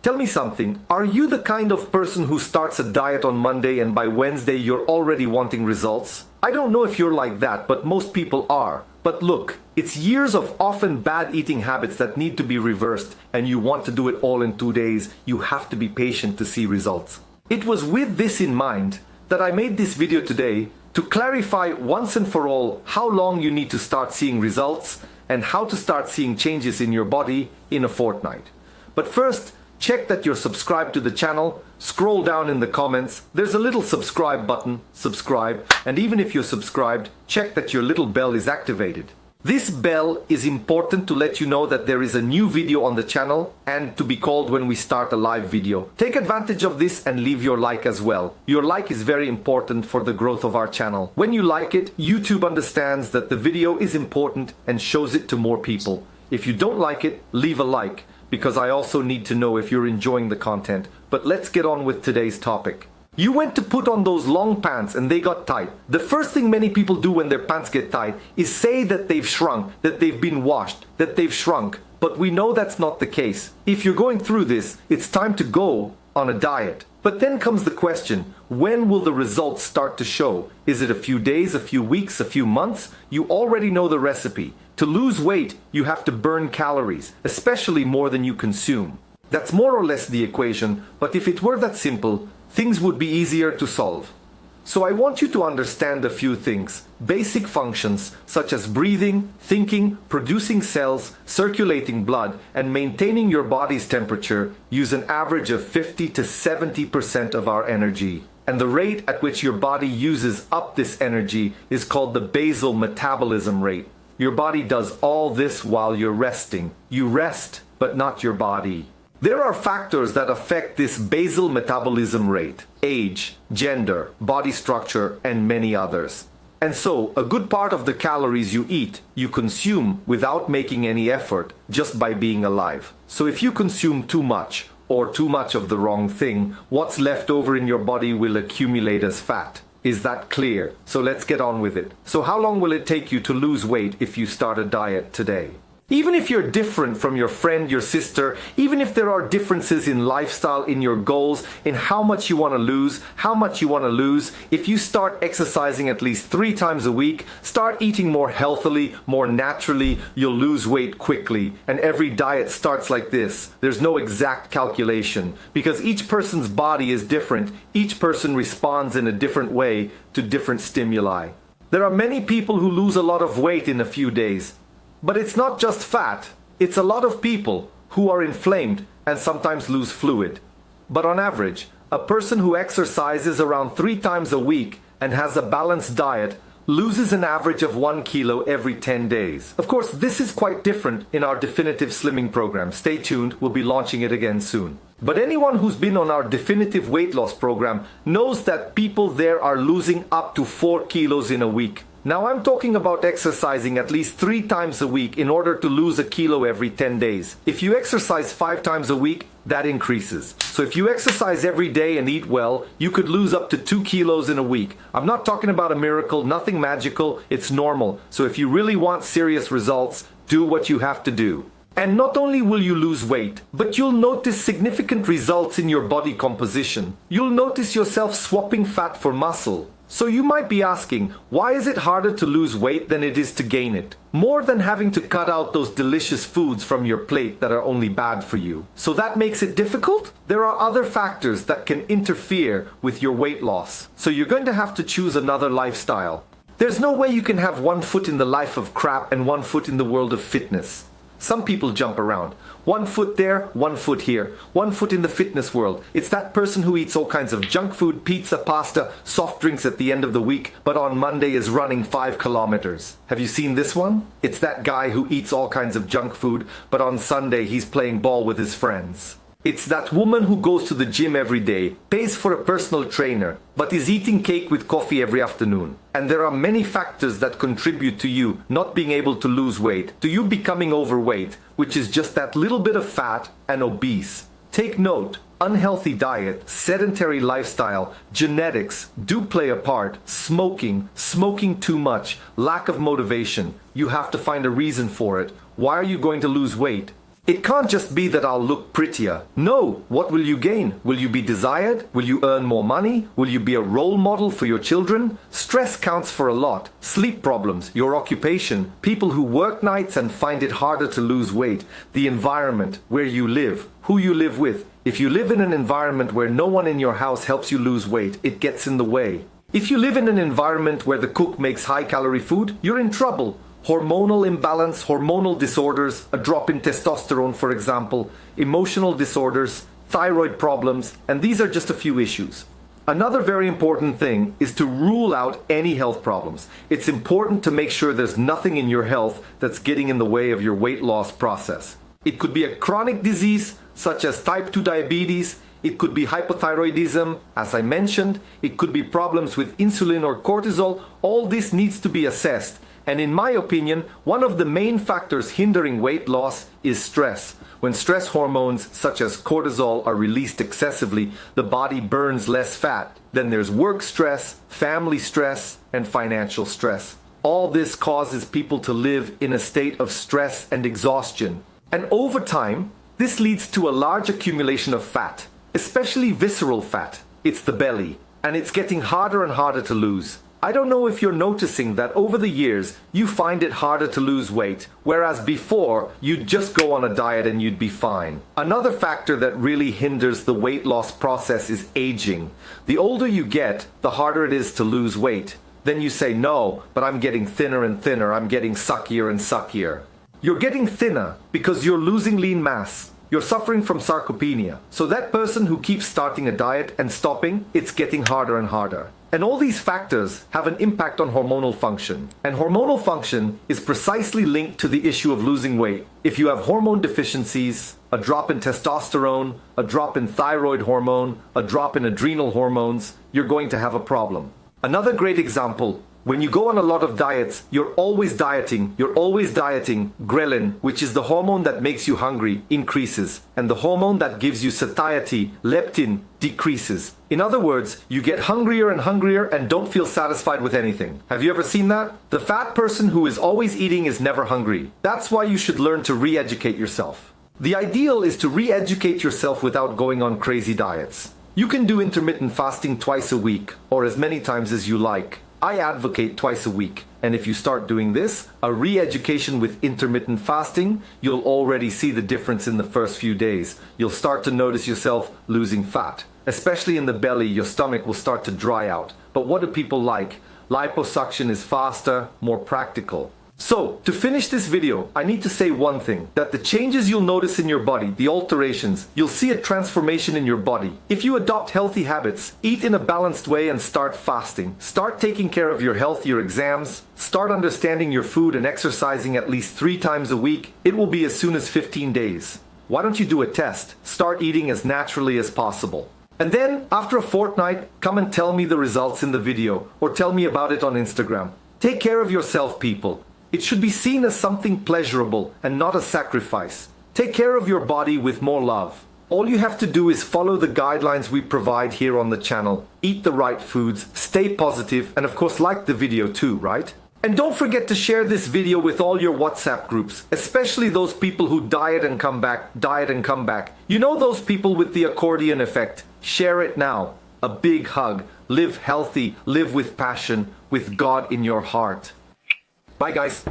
Tell me something, are you the kind of person who starts a diet on Monday and by Wednesday you're already wanting results? I don't know if you're like that, but most people are. But look, it's years of often bad eating habits that need to be reversed, and you want to do it all in 2 days. You have to be patient to see results. It was with this in mind that I made this video today to clarify once and for all how long you need to start seeing results and how to start seeing changes in your body in a fortnight. But first, check that you're subscribed to the channel, scroll down in the comments, there's a little subscribe button, subscribe, and even if you're subscribed, check that your little bell is activated. This bell is important to let you know that there is a new video on the channel and to be called when we start a live video. Take advantage of this and leave your like as well. Your like is very important for the growth of our channel. When you like it, YouTube understands that the video is important and shows it to more people. If you don't like it, leave a like, because I also need to know if you're enjoying the content. But let's get on with today's topic. You went to put on those long pants and they got tight. The first thing many people do when their pants get tight is say that they've shrunk, that they've been washed, that they've shrunk. But we know that's not the case. If you're going through this, it's time to go on a diet. But then comes the question, when will the results start to show? Is it a few days, a few weeks, a few months? You already know the recipe. To lose weight, you have to burn calories, especially more than you consume. That's more or less the equation, but if it were that simple, things would be easier to solve. So I want you to understand a few things. Basic functions such as breathing, thinking, producing cells, circulating blood, and maintaining your body's temperature use an average of 50 to 70% of our energy. And the rate at which your body uses up this energy is called the basal metabolism rate. Your body does all this while you're resting. You rest, but not your body. There are factors that affect this basal metabolism rate: age, gender, body structure, and many others. And so, a good part of the calories you eat, you consume without making any effort, just by being alive. So if you consume too much, or too much of the wrong thing, what's left over in your body will accumulate as fat. Is that clear? So let's get on with it. So how long will it take you to lose weight if you start a diet today? Even if you're different from your friend, your sister, even if there are differences in lifestyle, in your goals, in how much you want to lose, if you start exercising at least 3 times a week, start eating more healthily, more naturally, you'll lose weight quickly. And every diet starts like this. There's no exact calculation, because each person's body is different. Each person responds in a different way to different stimuli. There are many people who lose a lot of weight in a few days. But it's not just fat, it's a lot of people who are inflamed and sometimes lose fluid. But on average, a person who exercises around 3 times a week and has a balanced diet loses an average of 1 kilo every 10 days. Of course, this is quite different in our definitive slimming program. Stay tuned, we'll be launching it again soon. But anyone who's been on our definitive weight loss program knows that people there are losing up to 4 kilos in a week. Now I'm talking about exercising at least 3 times a week in order to lose a kilo every 10 days. If you exercise 5 times a week, that increases. So if you exercise every day and eat well, you could lose up to 2 kilos in a week. I'm not talking about a miracle, nothing magical, it's normal. So if you really want serious results, do what you have to do. And not only will you lose weight, but you'll notice significant results in your body composition. You'll notice yourself swapping fat for muscle. So you might be asking, why is it harder to lose weight than it is to gain it? More than having to cut out those delicious foods from your plate that are only bad for you. So that makes it difficult? There are other factors that can interfere with your weight loss. So you're going to have to choose another lifestyle. There's no way you can have 1 foot in the life of crap and 1 foot in the world of fitness. Some people jump around. 1 foot there, 1 foot here. 1 foot in the fitness world. It's that person who eats all kinds of junk food, pizza, pasta, soft drinks at the end of the week, but on Monday is running 5 kilometers. Have you seen this one? It's that guy who eats all kinds of junk food, but on Sunday he's playing ball with his friends. It's that woman who goes to the gym every day, pays for a personal trainer, but is eating cake with coffee every afternoon. And there are many factors that contribute to you not being able to lose weight, to you becoming overweight, which is just that little bit of fat and obese. Take note, unhealthy diet, sedentary lifestyle, genetics do play a part. Smoking too much, lack of motivation. You have to find a reason for it. Why are you going to lose weight? It can't just be that I'll look prettier. No, what will you gain? Will you be desired? Will you earn more money? Will you be a role model for your children? Stress counts for a lot. Sleep problems, your occupation, people who work nights and find it harder to lose weight, the environment, where you live, who you live with. If you live in an environment where no one in your house helps you lose weight, it gets in the way. If you live in an environment where the cook makes high-calorie food, you're in trouble. Hormonal imbalance, hormonal disorders, a drop in testosterone, for example, emotional disorders, thyroid problems, and these are just a few issues. Another very important thing is to rule out any health problems. It's important to make sure there's nothing in your health that's getting in the way of your weight loss process. It could be a chronic disease, such as type 2 diabetes. It could be hypothyroidism, as I mentioned. It could be problems with insulin or cortisol. All this needs to be assessed. And in my opinion, one of the main factors hindering weight loss is stress. When stress hormones such as cortisol are released excessively, the body burns less fat. Then there's work stress, family stress, and financial stress. All this causes people to live in a state of stress and exhaustion. And over time, this leads to a large accumulation of fat, especially visceral fat. It's the belly, and it's getting harder and harder to lose. I don't know if you're noticing that over the years, you find it harder to lose weight, whereas before, you'd just go on a diet and you'd be fine. Another factor that really hinders the weight loss process is aging. The older you get, the harder it is to lose weight. Then you say, no, but I'm getting thinner and thinner, I'm getting suckier and suckier. You're getting thinner because you're losing lean mass. You're suffering from sarcopenia. So that person who keeps starting a diet and stopping, it's getting harder and harder. And all these factors have an impact on hormonal function. And hormonal function is precisely linked to the issue of losing weight. If you have hormone deficiencies, a drop in testosterone, a drop in thyroid hormone, a drop in adrenal hormones, you're going to have a problem. Another great example, when you go on a lot of diets, you're always dieting, ghrelin, which is the hormone that makes you hungry, increases, and the hormone that gives you satiety, leptin, decreases. In other words, you get hungrier and hungrier and don't feel satisfied with anything. Have you ever seen that? The fat person who is always eating is never hungry. That's why you should learn to re-educate yourself. The ideal is to re-educate yourself without going on crazy diets. You can do intermittent fasting twice a week, or as many times as you like. I advocate twice a week, and if you start doing this, a re-education with intermittent fasting, you'll already see the difference in the first few days. You'll start to notice yourself losing fat. Especially in the belly, your stomach will start to dry out. But what do people like? Liposuction is faster, more practical. So, to finish this video, I need to say one thing, that the changes you'll notice in your body, the alterations, you'll see a transformation in your body. If you adopt healthy habits, eat in a balanced way and start fasting, start taking care of your health, your exams, start understanding your food and exercising at least 3 times a week, it will be as soon as 15 days. Why don't you do a test? Start eating as naturally as possible. And then, after a fortnight, come and tell me the results in the video, or tell me about it on Instagram. Take care of yourself, people. It should be seen as something pleasurable and not a sacrifice. Take care of your body with more love. All you have to do is follow the guidelines we provide here on the channel. Eat the right foods, stay positive, and of course like the video too, right? And don't forget to share this video with all your WhatsApp groups, especially those people who diet and come back. You know those people with the accordion effect. Share it now. A big hug. Live healthy, live with passion, with God in your heart. Bye guys.